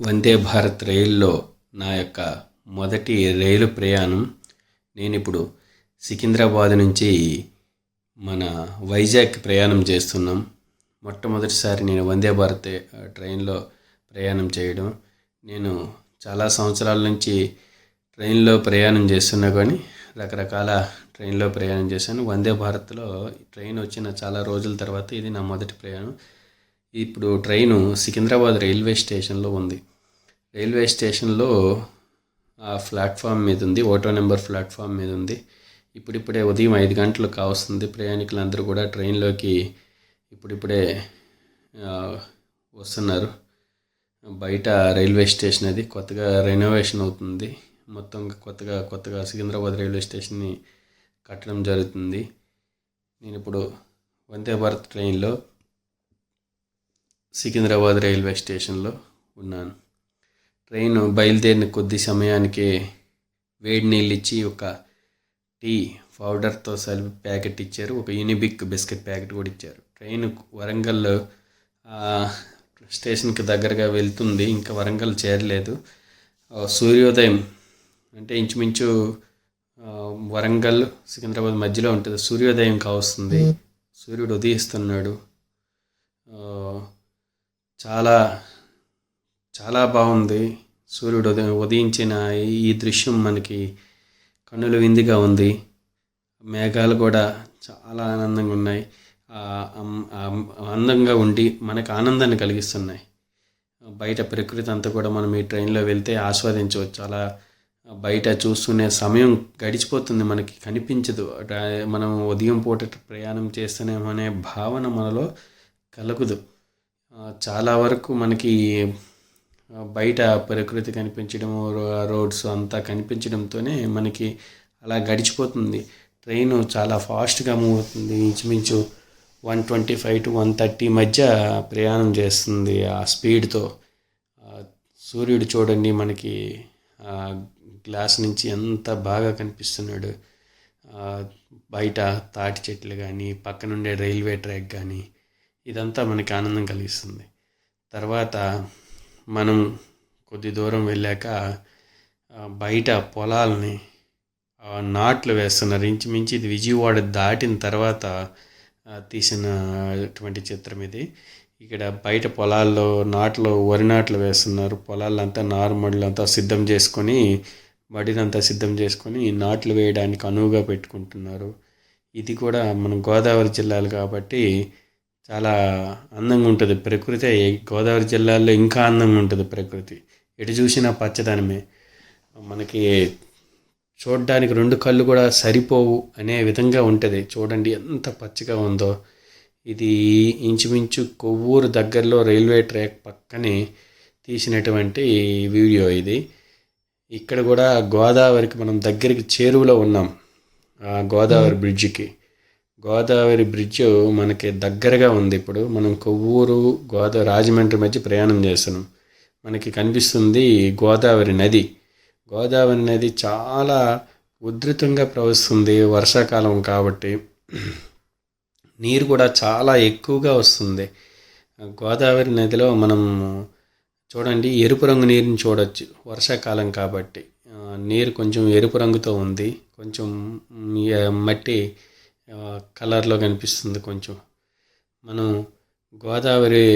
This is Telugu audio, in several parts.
వందే భారత్ రైల్లో నా యొక్క మొదటి రైలు ప్రయాణం నేనిప్పుడు సికింద్రాబాద్ నుంచి మన వైజాగ్ ప్రయాణం చేస్తున్నాం. మొట్టమొదటిసారి నేను వందే భారత్ ట్రైన్లో ప్రయాణం చేయడం. నేను చాలా సంవత్సరాల నుంచి ట్రైన్లో ప్రయాణం చేస్తున్నా కానీ రకరకాల ట్రైన్లో ప్రయాణం చేశాను. వందే భారత్లో ట్రైన్ వచ్చిన చాలా రోజుల తర్వాత ఇది నా మొదటి ప్రయాణం. ఇప్పుడు ట్రైను సికింద్రాబాద్ రైల్వే స్టేషన్లో ఉంది. రైల్వే స్టేషన్లో ఆ ప్లాట్ఫామ్ మీద ఉంది, ఒకటో నెంబర్ ప్లాట్ఫామ్ మీద ఉంది. ఇప్పుడిప్పుడే ఉదయం 5 గంటలు కావస్తుంది. ప్రయాణికులందరూ కూడా ట్రైన్లోకి ఇప్పుడిప్పుడే వస్తున్నారు. బయట రైల్వే స్టేషన్ అది కొత్తగా రెనోవేషన్ అవుతుంది. మొత్తం కొత్తగా సికింద్రాబాద్ రైల్వే స్టేషన్ని కట్టడం జరుగుతుంది. నేను ఇప్పుడు వందే భారత్ ట్రైన్లో సికింద్రాబాద్ రైల్వే స్టేషన్లో ఉన్నాను. ట్రైన్ బయలుదేరిన కొద్ది సమయానికి వేడి నీళ్ళు ఇచ్చి ఒక టీ పౌడర్తో కలిపి ప్యాకెట్ ఇచ్చారు. ఒక యూనిబిక్ బిస్కెట్ ప్యాకెట్ కూడా ఇచ్చారు. ట్రైన్ వరంగల్ స్టేషన్కి దగ్గరగా వెళ్తుంది. ఇంకా వరంగల్ చేరలేదు. సూర్యోదయం అంటే ఇంచుమించు వరంగల్ సికింద్రాబాద్ మధ్యలో ఉంటుంది. సూర్యోదయం కావస్తుంది. సూర్యుడు ఉదయిస్తున్నాడు. చాలా చాలా బాగుంది. సూర్యుడు ఉదయించిన ఈ దృశ్యం మనకి కన్నుల విందుగా ఉంది. మేఘాలు కూడా చాలా ఆనందంగా ఉన్నాయి. అందంగా ఉండి మనకు ఆనందాన్ని కలిగిస్తున్నాయి. బయట ప్రకృతి అంతా కూడా మనం ఈ ట్రైన్లో వెళ్తే ఆస్వాదించవచ్చు. అలా బయట చూస్తూనే సమయం గడిచిపోతుంది, మనకి కనిపించదు. మనం ఉదయం పూట ప్రయాణం చేస్తూనేమనే భావన మనలో కలగదు. చాలా వరకు మనకి బయట ప్రకృతి కనిపించడము, రోడ్స్ అంతా కనిపించడంతోనే మనకి అలా గడిచిపోతుంది. ట్రైను చాలా ఫాస్ట్గా మూవ్ అవుతుంది. ఇంచుమించు 125 to 130 మధ్య ప్రయాణం చేస్తుంది ఆ స్పీడ్తో. సూర్యుడు చూడండి మనకి గ్లాస్ నుంచి ఎంత బాగా కనిపిస్తున్నాడు. బయట తాటి చెట్లు కానీ, పక్కనుండే రైల్వే ట్రాక్ కానీ, ఇదంతా మనకి ఆనందం కలిగిస్తుంది. తర్వాత మనం కొద్ది దూరం వెళ్ళాక బయట పొలాలని నాట్లు వేస్తున్నారు. ఇంచుమించు ఇది విజయవాడ దాటిన తర్వాత తీసినటువంటి చిత్రం ఇది. ఇక్కడ బయట పొలాల్లో వరి నాట్లు వేస్తున్నారు. పొలాలంతా నారుమడులంతా సిద్ధం చేసుకొని, మడినంతా సిద్ధం చేసుకొని నాట్లు వేయడానికి అనువుగా పెట్టుకుంటున్నారు. ఇది కూడా మన గోదావరి జిల్లాలు కాబట్టి చాలా అందంగా ఉంటుంది ప్రకృతి. గోదావరి జిల్లాల్లో ఇంకా అందంగా ఉంటుంది ప్రకృతి. ఎటు చూసినా పచ్చదనమే. మనకి చూడడానికి 2 కళ్ళు కూడా సరిపోవు అనే విధంగా ఉంటుంది. చూడండి ఎంత పచ్చగా ఉందో. ఇది ఇంచుమించు కొవ్వూరు దగ్గరలో రైల్వే ట్రాక్ పక్కనే తీసినటువంటి వీడియో ఇది. ఇక్కడ కూడా గోదావరికి మనం దగ్గరికి చేరువలో ఉన్నాం. గోదావరి బ్రిడ్జికి. గోదావరి బ్రిడ్జ్ మనకి దగ్గరగా ఉంది. ఇప్పుడు మనం కొవ్వూరు రాజమండ్రి మధ్య ప్రయాణం చేస్తున్నాం. మనకి కనిపిస్తుంది గోదావరి నది. గోదావరి నది చాలా ఉధృతంగా ప్రవహిస్తుంది. వర్షాకాలం కాబట్టి నీరు కూడా చాలా ఎక్కువగా వస్తుంది. గోదావరి నదిలో మనం చూడండి ఎరుపు రంగు నీరుని చూడవచ్చు. వర్షాకాలం కాబట్టి నీరు కొంచెం ఎరుపు రంగుతో ఉంది. కొంచెం మట్టి కలర్లో కనిపిస్తుంది. కొంచెం మనం గోదావరి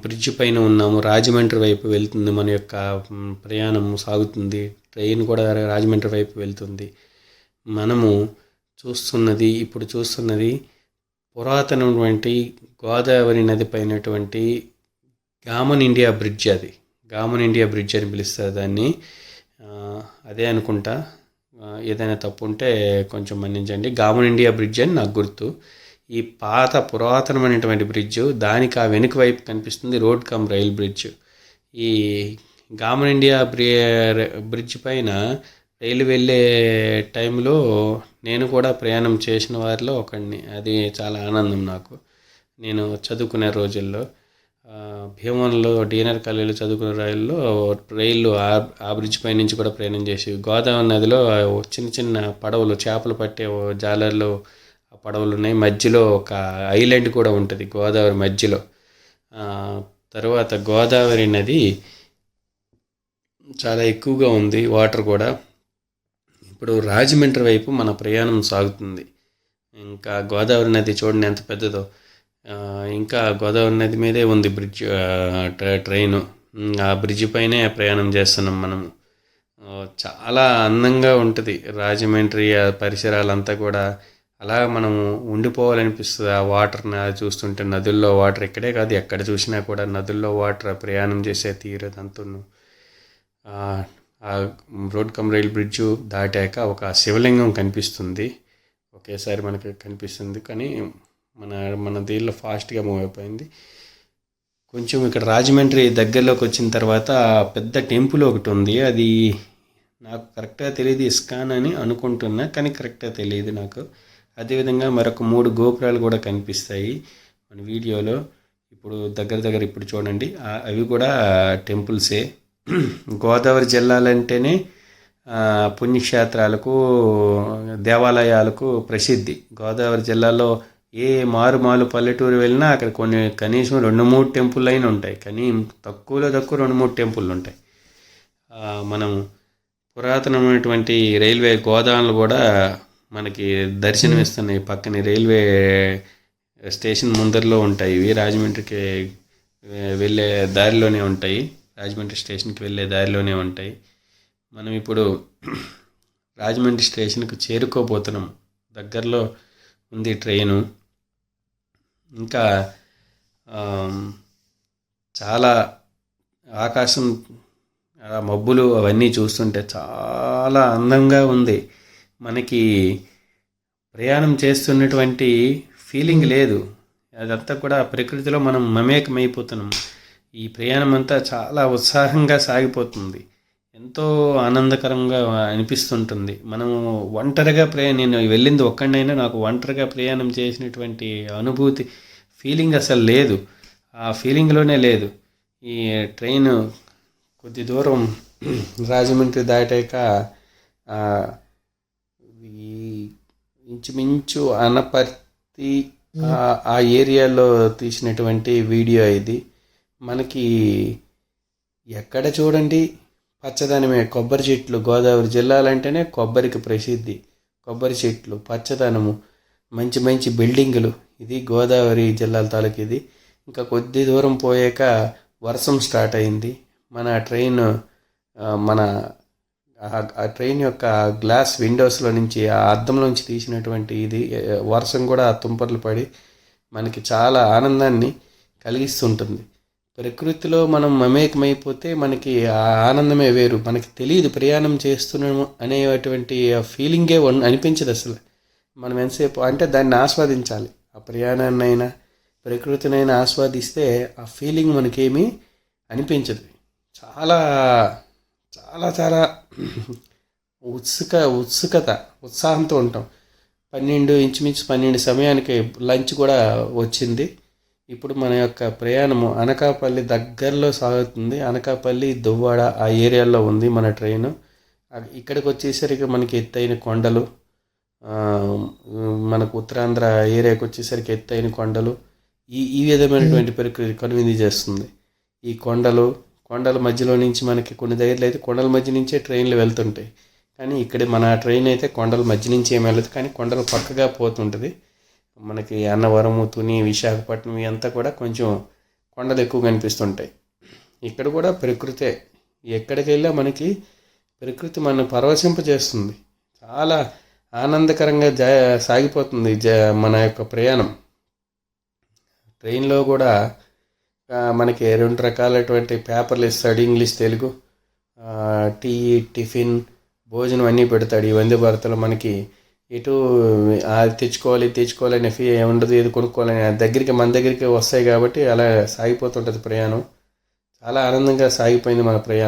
బ్రిడ్జ్ పైన ఉన్నాము. రాజమండ్రి వైపు వెళ్తుంది మన యొక్క ప్రయాణం సాగుతుంది. ట్రైన్ కూడా రాజమండ్రి వైపు వెళ్తుంది. మనము ఇప్పుడు చూస్తున్నది పురాతనమైనటువంటి గోదావరి నది పైనటువంటి గామన్ ఇండియా బ్రిడ్జ్. అది గామన్ ఇండియా బ్రిడ్జ్ అని పిలుస్తారు దాన్ని. అదే అనుకుంటా. ఏదైనా తప్పు ఉంటే కొంచెం మన్నించండి. గామన్ ఇండియా బ్రిడ్జ్ అని నాకు గుర్తు. ఈ పాత పురాతనమైనటువంటి బ్రిడ్జ్, దానికి ఆ వెనుక వైపు కనిపిస్తుంది రోడ్ కమ్ రైల్ బ్రిడ్జ్. ఈ గామన్ ఇండియా బ్రిడ్జ్ పైన రైలు వెళ్ళే టైంలో నేను కూడా ప్రయాణం చేసిన వారిలో ఒకడిని. అది చాలా ఆనందం నాకు. నేను చదువుకునే రోజుల్లో భీమవరంలో డిఎన్ఆర్ కాలేజీలో చదువుకునే రైళ్ళు ఆ బ్రిడ్జ్ పై నుంచి కూడా ప్రయాణం చేసేవి. గోదావరి నదిలో చిన్న చిన్న పడవలు, చేపలు పట్టే జాలర్లు పడవలు ఉన్నాయి. మధ్యలో ఒక ఐలాండ్ కూడా ఉంటుంది గోదావరి మధ్యలో. తర్వాత గోదావరి నది చాలా ఎక్కువగా ఉంది వాటర్ కూడా. ఇప్పుడు రాజమండ్రి వైపు మన ప్రయాణం సాగుతుంది. ఇంకా గోదావరి నది చూడండి ఎంత పెద్దదో. ఇంకా గోదావరి నది మీదే ఉంది బ్రిడ్జ్, ట్రైను. ఆ బ్రిడ్జ్ పైనే ప్రయాణం చేస్తున్నాం మనము. చాలా అందంగా ఉంటుంది రాజమండ్రి పరిసరాలంతా కూడా. అలా మనం ఉండిపోవాలనిపిస్తుంది ఆ వాటర్ని చూస్తుంటే. నదుల్లో వాటర్ ఇక్కడే కాదు, ఎక్కడ చూసినా కూడా నదుల్లో వాటర్ ప్రయాణం చేసే తీరదంతును. ఆ రోడ్ కమ్ రైల్ బ్రిడ్జ్ దాటాక ఒక శివలింగం కనిపిస్తుంది, ఒకేసారి మనకి కనిపిస్తుంది. కానీ మన దీనిలో ఫాస్ట్గా మూవ్ అయిపోయింది. కొంచెం ఇక్కడ రాజమండ్రి దగ్గరలోకి వచ్చిన తర్వాత పెద్ద టెంపుల్ ఒకటి ఉంది. అది నాకు కరెక్ట్గా తెలియదు, ఇస్కాన్ అని అనుకుంటున్నా, కానీ కరెక్ట్గా తెలియదు నాకు. అదేవిధంగా మరొక 3 గోపురాలు కూడా కనిపిస్తాయి మన వీడియోలో. ఇప్పుడు దగ్గర ఇప్పుడు చూడండి, అవి కూడా టెంపుల్సే. గోదావరి జిల్లాలంటేనే పుణ్యక్షేత్రాలకు, దేవాలయాలకు ప్రసిద్ధి. గోదావరి జిల్లాలో ఏ మారుమాలు పల్లెటూరు వెళ్ళినా అక్కడ కనీసం 2-3 టెంపుల్ అయినా ఉంటాయి. కానీ తక్కువ 2-3 టెంపుల్ ఉంటాయి. మనం పురాతనమైనటువంటి రైల్వే గోదాములు కూడా మనకి దర్శనమిస్తున్నాయి. పక్కనే రైల్వే స్టేషన్ ముందరలో ఉంటాయి. ఇవి రాజమండ్రికి వెళ్ళే దారిలోనే ఉంటాయి. రాజమండ్రి స్టేషన్కి వెళ్ళే దారిలోనే ఉంటాయి. మనం ఇప్పుడు రాజమండ్రి స్టేషన్కి చేరుకోబోతున్నాం. దగ్గరలో ఉంది ట్రైను. ఇంకా చాలా ఆకాశం, మబ్బులు అవన్నీ చూస్తుంటే చాలా అందంగా ఉంది. మనకి ప్రయాణం చేస్తున్నటువంటి ఫీలింగ్ లేదు. అదంతా కూడా ప్రకృతిలో మనం మమేకమైపోతున్నాం. ఈ ప్రయాణం అంతా చాలా ఉత్సాహంగా సాగిపోతుంది. ఎంతో ఆనందకరంగా అనిపిస్తుంటుంది. మనము ఒంటరిగా నేను వెళ్ళింది ఒక్కడినైనా, నాకు ఒంటరిగా ప్రయాణం చేసినటువంటి అనుభూతి, ఫీలింగ్ అసలు లేదు. ఆ ఫీలింగ్లోనే లేదు. ఈ ట్రైన్ కొద్ది దూరం రాజమండ్రి దాటాక ఇంచుమించు అనపర్తి ఆ ఏరియాలో తీసినటువంటి వీడియో ఇది. మనకి ఎక్కడ చూడండి పచ్చదనమే, కొబ్బరి చెట్లు. గోదావరి జిల్లాలంటేనే కొబ్బరికి ప్రసిద్ధి. కొబ్బరి చెట్లు, పచ్చదనము, మంచి మంచి బిల్డింగులు. ఇది గోదావరి జిల్లాల తాలూకు ఇది. ఇంకా కొద్ది దూరం పోయాక వర్షం స్టార్ట్ అయింది. మన ట్రైన్ ఆ ట్రైన్ యొక్క గ్లాస్ విండోస్లో నుంచి, ఆ అద్దంలోంచి తీసినటువంటి ఇది. వర్షం కూడా తుంపర్లు పడి మనకి చాలా ఆనందాన్ని కలిగిస్తుంటుంది. ప్రకృతిలో మనం మమేకమైపోతే మనకి ఆ ఆనందమే వేరు. మనకి తెలియదు ప్రయాణం చేస్తున్నాము అనేటువంటి ఫీలింగే అనిపించదు అసలు. మనం ఎంతసేపు అంటే దాన్ని ఆస్వాదించాలి. ఆ ప్రయాణాన్నైనా ప్రకృతినైనా ఆస్వాదిస్తే ఆ ఫీలింగ్ మనకేమీ అనిపించదు. చాలా చాలా చాలా ఉత్సాహంతో ఉంటాం. ఇంచుమించు 12 సమయానికి లంచ్ కూడా వచ్చింది. ఇప్పుడు మన యొక్క ప్రయాణము అనకాపల్లి దగ్గరలో సాగుతుంది. అనకాపల్లి, దువ్వాడ ఆ ఏరియాలో ఉంది మన ట్రైను. ఇక్కడికి వచ్చేసరికి మనకి ఎత్తైన కొండలు, మనకు ఉత్తరాంధ్ర ఏరియాకి వచ్చేసరికి ఎత్తైన కొండలు, ఈ విధమైనటువంటి ప్రకృతి కనువిందు చేస్తుంది. ఈ కొండల మధ్యలో నుంచి మనకి కొన్ని దగ్గరలో అయితే కొండల మధ్య నుంచే ట్రైన్లు వెళ్తుంటాయి. కానీ ఇక్కడ మన ట్రైన్ అయితే కొండల మధ్య నుంచి ఏమి వెళ్ళదు, కానీ కొండలు పక్కగా పోతుంటుంది. మనకి అన్నవరం, తుని, విశాఖపట్నం ఇవంతా కూడా కొంచెం కొండలు ఎక్కువ కనిపిస్తుంటాయి. ఇక్కడ కూడా ప్రకృతే. ఎక్కడికి వెళ్ళా మనకి ప్రకృతి మన పరవశింపజేస్తుంది. చాలా ఆనందకరంగా సాగిపోతుంది మన యొక్క ప్రయాణం. ట్రైన్లో కూడా మనకి 2 రకాలైనటువంటి పేపర్లు ఇస్తాడు, ఇంగ్లీష్, తెలుగు. టీ, టిఫిన్, భోజనం అన్నీ పెడతాడు. ఈ వందే భారత్లో మనకి ఇటు అది తెచ్చుకోవాలనే ఫీ ఉండదు, ఏది కొనుక్కోవాలని మన దగ్గరికి వస్తాయి కాబట్టి అలా సాగిపోతుంటుంది ప్రయాణం. చాలా ఆనందంగా సాగిపోయింది మన ప్రయాణం.